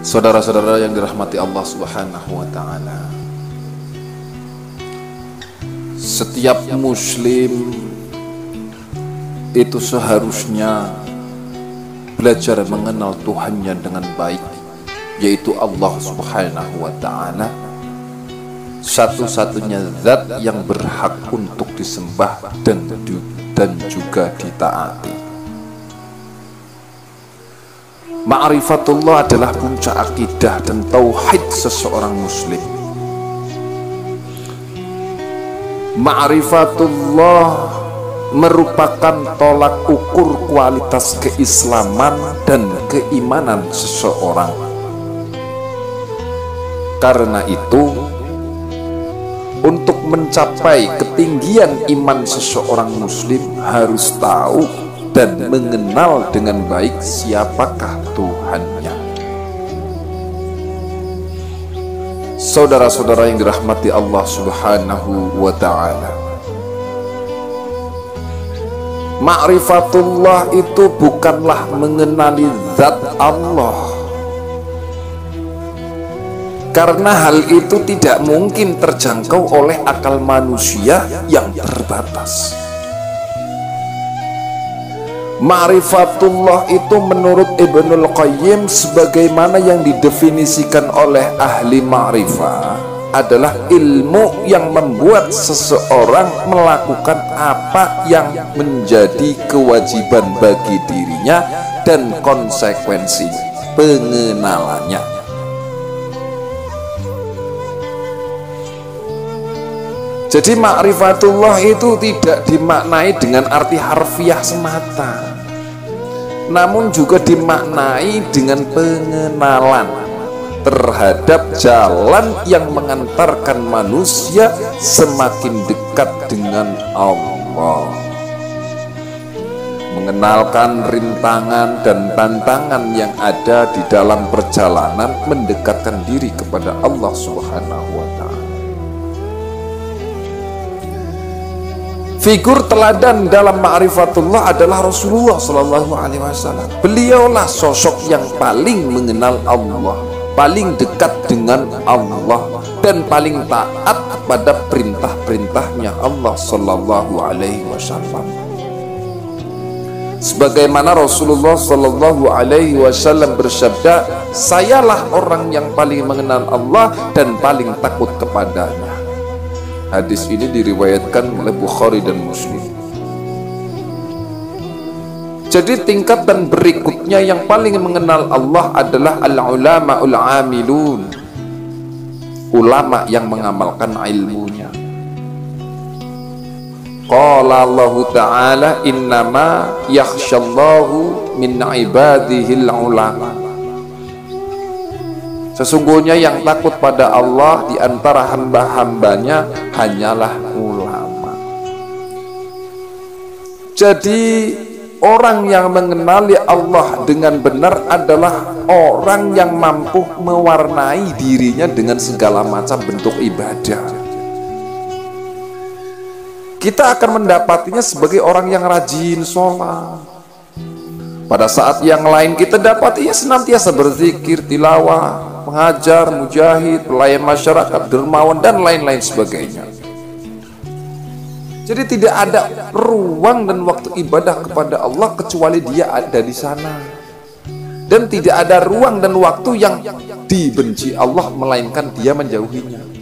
Saudara-saudara yang dirahmati Allah Subhanahu wa Ta'ala, setiap muslim itu seharusnya belajar mengenal Tuhannya dengan baik, yaitu Allah Subhanahu wa Ta'ala, satu-satunya zat yang berhak untuk disembah dan juga ditaati. Ma'rifatullah adalah puncak akidah dan tauhid seseorang muslim. Ma'rifatullah merupakan tolak ukur kualitas keislaman dan keimanan seseorang. Karena itu, untuk mencapai ketinggian iman seseorang muslim harus tahu dan mengenal dengan baik siapakah Tuhannya. Saudara-saudara yang dirahmati Allah Subhanahu wa Ta'ala, ma'rifatullah itu bukanlah mengenali zat Allah, karena hal itu tidak mungkin terjangkau oleh akal manusia yang terbatas. Ma'rifatullah itu menurut Ibnul Qayyim sebagaimana yang didefinisikan oleh ahli ma'rifah adalah ilmu yang membuat seseorang melakukan apa yang menjadi kewajiban bagi dirinya dan konsekuensi pengenalannya. Jadi ma'rifatullah itu tidak dimaknai dengan arti harfiah semata, namun juga dimaknai dengan pengenalan terhadap jalan yang mengantarkan manusia semakin dekat dengan Allah, mengenalkan rintangan dan tantangan yang ada di dalam perjalanan mendekatkan diri kepada Allah Subhanahu wa Ta'ala. Figur teladan dalam ma'rifatullah adalah Rasulullah Sallallahu Alaihi Wasallam. Beliaulah sosok yang paling mengenal Allah, paling dekat dengan Allah, dan paling taat pada perintah-perintahnya Allah Sallallahu Alaihi Wasallam. Sebagaimana Rasulullah Sallallahu Alaihi Wasallam bersabda, "Sayalah orang yang paling mengenal Allah dan paling takut kepadanya." Hadis ini diriwayatkan oleh Bukhari dan Muslim. Jadi tingkatan berikutnya yang paling mengenal Allah adalah al-ulama'ul amilun, ulama yang mengamalkan ilmunya. Qala Allah Ta'ala, innama yakhshallahu min ibadihil ulama. Sesungguhnya yang takut pada Allah di antara hamba-hambanya hanyalah ulama. Jadi orang yang mengenali Allah dengan benar adalah orang yang mampu mewarnai dirinya dengan segala macam bentuk ibadah. Kita akan mendapatinya sebagai orang yang rajin sholat. Pada saat yang lain kita dapati ia senantiasa berzikir, tilawah, pengajar, mujahid, pelayan masyarakat, dermawan, dan lain-lain sebagainya. Jadi tidak ada ruang dan waktu ibadah kepada Allah kecuali dia ada di sana. Dan tidak ada ruang dan waktu yang dibenci Allah melainkan dia menjauhinya.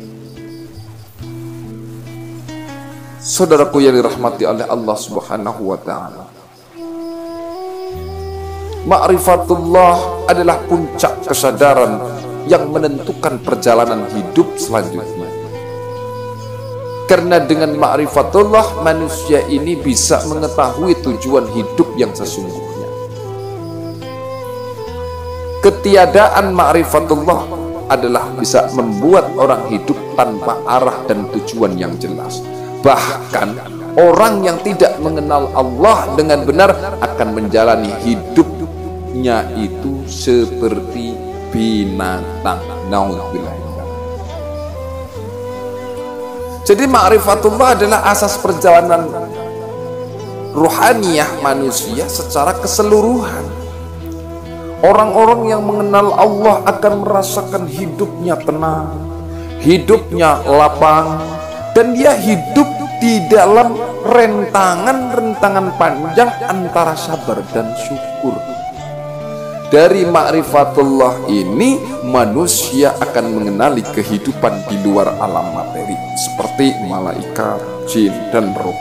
Saudaraku yang dirahmati oleh Allah Subhanahu wa Ta'ala, ma'rifatullah adalah puncak kesadaran yang menentukan perjalanan hidup selanjutnya. Karena dengan ma'rifatullah manusia ini bisa mengetahui tujuan hidup yang sesungguhnya. Ketiadaan ma'rifatullah adalah bisa membuat orang hidup tanpa arah dan tujuan yang jelas. Bahkan orang yang tidak mengenal Allah dengan benar akan menjalani hidupnya itu seperti binatang. Naudzubillah. Jadi ma'rifatullah adalah asas perjalanan ruhaniyah manusia secara keseluruhan. Orang-orang yang mengenal Allah akan merasakan hidupnya tenang, hidupnya lapang, dan dia hidup di dalam rentangan-rentangan panjang antara sabar dan syukur. Dari ma'rifatullah ini manusia akan mengenali kehidupan di luar alam materi seperti malaikat, jin, dan roh.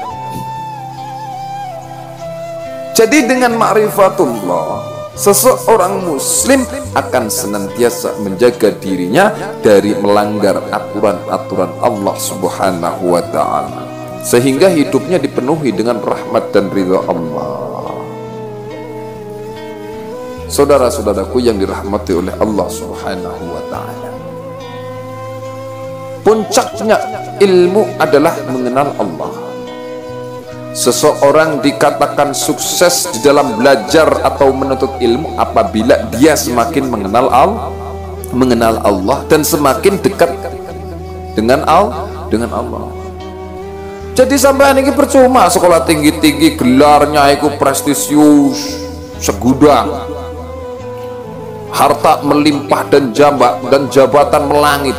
Jadi dengan ma'rifatullah, seseorang muslim akan senantiasa menjaga dirinya dari melanggar aturan-aturan Allah Subhanahu wa ta'ala, sehingga hidupnya dipenuhi dengan rahmat dan ridha Allah. Saudara-saudaraku yang dirahmati oleh Allah Subhanahu wa ta'ala, puncaknya ilmu adalah mengenal Allah. Seseorang dikatakan sukses di dalam belajar atau menuntut ilmu apabila dia semakin mengenal Allah dan semakin dekat dengan Allah. Jadi sampai ini percuma sekolah tinggi-tinggi, gelarnya itu prestisius, segudang, harta melimpah dan jabatan melangit,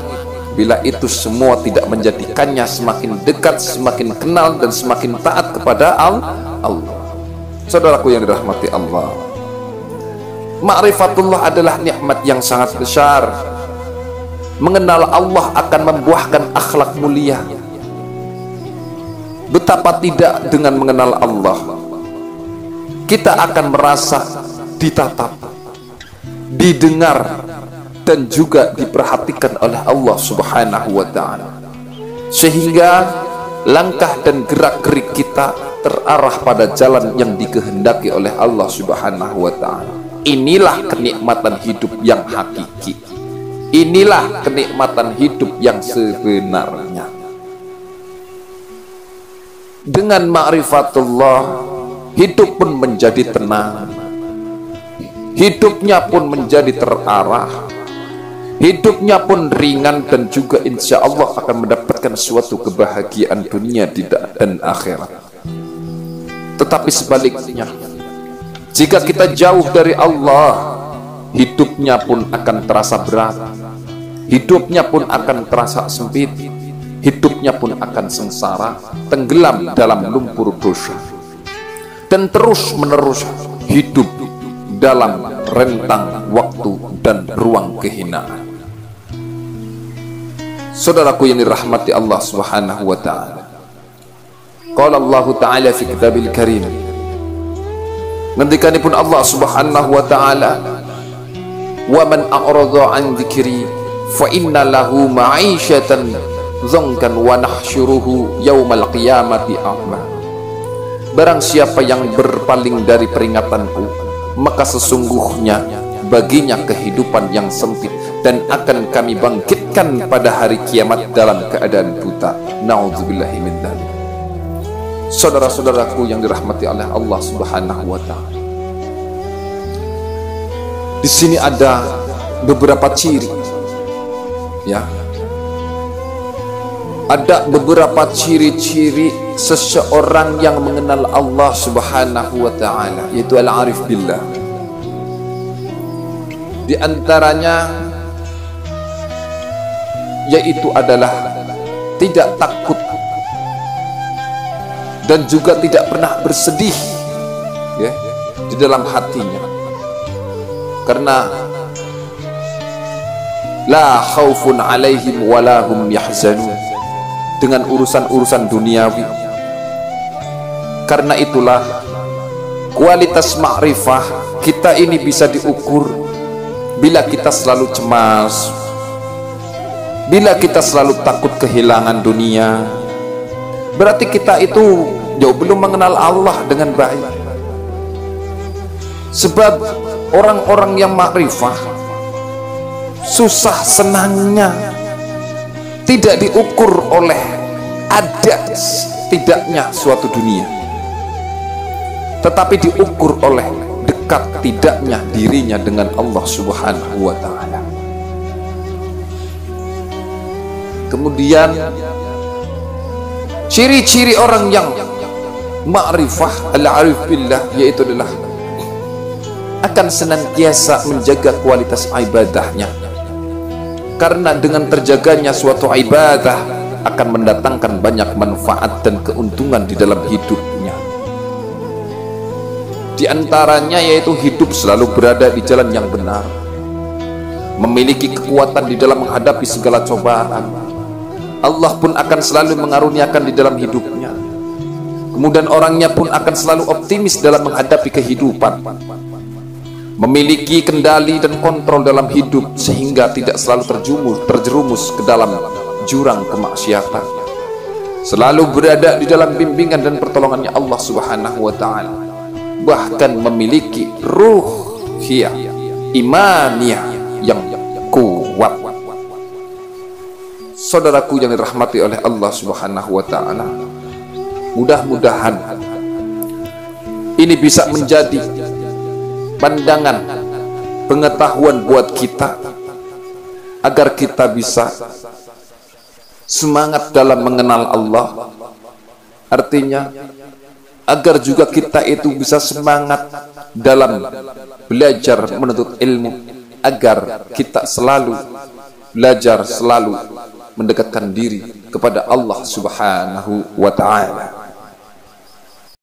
bila itu semua tidak menjadikannya semakin dekat, semakin kenal, dan semakin taat kepada Allah. Saudaraku yang dirahmati Allah, ma'rifatullah adalah nikmat yang sangat besar. Mengenal Allah akan membuahkan akhlak mulia. Betapa tidak dengan mengenal Allah, kita akan merasa ditatap, didengar, dan juga diperhatikan oleh Allah Subhanahu wa ta'ala, sehingga langkah dan gerak-gerik kita terarah pada jalan yang dikehendaki oleh Allah Subhanahu wa ta'ala. Inilah kenikmatan hidup yang hakiki, inilah kenikmatan hidup yang sebenarnya. Dengan ma'rifatullah, hidup pun menjadi tenang, hidupnya pun menjadi terarah, hidupnya pun ringan, dan juga insya Allah akan mendapatkan suatu kebahagiaan dunia dan akhirat. Tetapi sebaliknya, jika kita jauh dari Allah, hidupnya pun akan terasa berat, hidupnya pun akan terasa sempit, hidupnya pun akan sengsara, tenggelam dalam lumpur dosa, dan terus menerus hidup dalam rentang waktu dan ruang kehinaan. Saudaraku yang dirahmati Allah Subhanahu wa ta'ala, qala Allah ta'ala fi kitabil karim, ngendikanipun Allah Subhanahu wa ta'ala, wa man a'rada an dzikri fa inna lahu ma'isyatan dzankan wa nahsyuruhu yaumal qiyamati a'ma. Barang siapa yang berpaling dari peringatanku, maka sesungguhnya baginya kehidupan yang sempit, dan akan kami bangkitkan pada hari kiamat dalam keadaan buta. Na'udzubillahi min dzalik. Saudara-saudaraku yang dirahmati oleh Allah Subhanahu wa ta'ala, di sini ada beberapa ciri, ya, ada beberapa ciri-ciri seseorang yang mengenal Allah Subhanahu wa ta'ala, yaitu al-arif billah. Di antaranya yaitu adalah tidak takut dan juga tidak pernah bersedih, ya, di dalam hatinya, karena la khaufun alaihim walahum yahzanun, dengan urusan-urusan duniawi. Karena itulah kualitas ma'rifah kita ini bisa diukur bila kita selalu cemas, bila kita selalu takut kehilangan dunia, berarti kita itu jauh belum mengenal Allah dengan baik. Sebab orang-orang yang ma'rifah, susah senangnya tidak diukur oleh ada tidaknya suatu dunia, tetapi diukur oleh dekat tidaknya dirinya dengan Allah Subhanahu wa ta'ala. Kemudian ciri-ciri orang yang ma'rifah al-arif billah yaitu adalah akan senantiasa menjaga kualitas ibadahnya, karena dengan terjaganya suatu ibadah akan mendatangkan banyak manfaat dan keuntungan di dalam hidupnya. Di antaranya yaitu hidup selalu berada di jalan yang benar, memiliki kekuatan di dalam menghadapi segala cobaan. Allah pun akan selalu mengaruniakan di dalam hidupnya. Kemudian orangnya pun akan selalu optimis dalam menghadapi kehidupan, memiliki kendali dan kontrol dalam hidup sehingga tidak selalu terjerumus ke dalam jurang kemaksiatan, selalu berada di dalam bimbingan dan pertolongannya Allah Subhanahu wa ta'ala, bahkan memiliki ruhiyah imaniyah yang kuat. Saudaraku yang dirahmati oleh Allah Subhanahu wa ta'ala, mudah-mudahan ini bisa menjadi pandangan pengetahuan buat kita, agar kita bisa semangat dalam mengenal Allah. Artinya agar juga kita itu bisa semangat dalam belajar menuntut ilmu, agar kita selalu belajar, selalu mendekatkan diri kepada Allah Subhanahu wa ta'ala.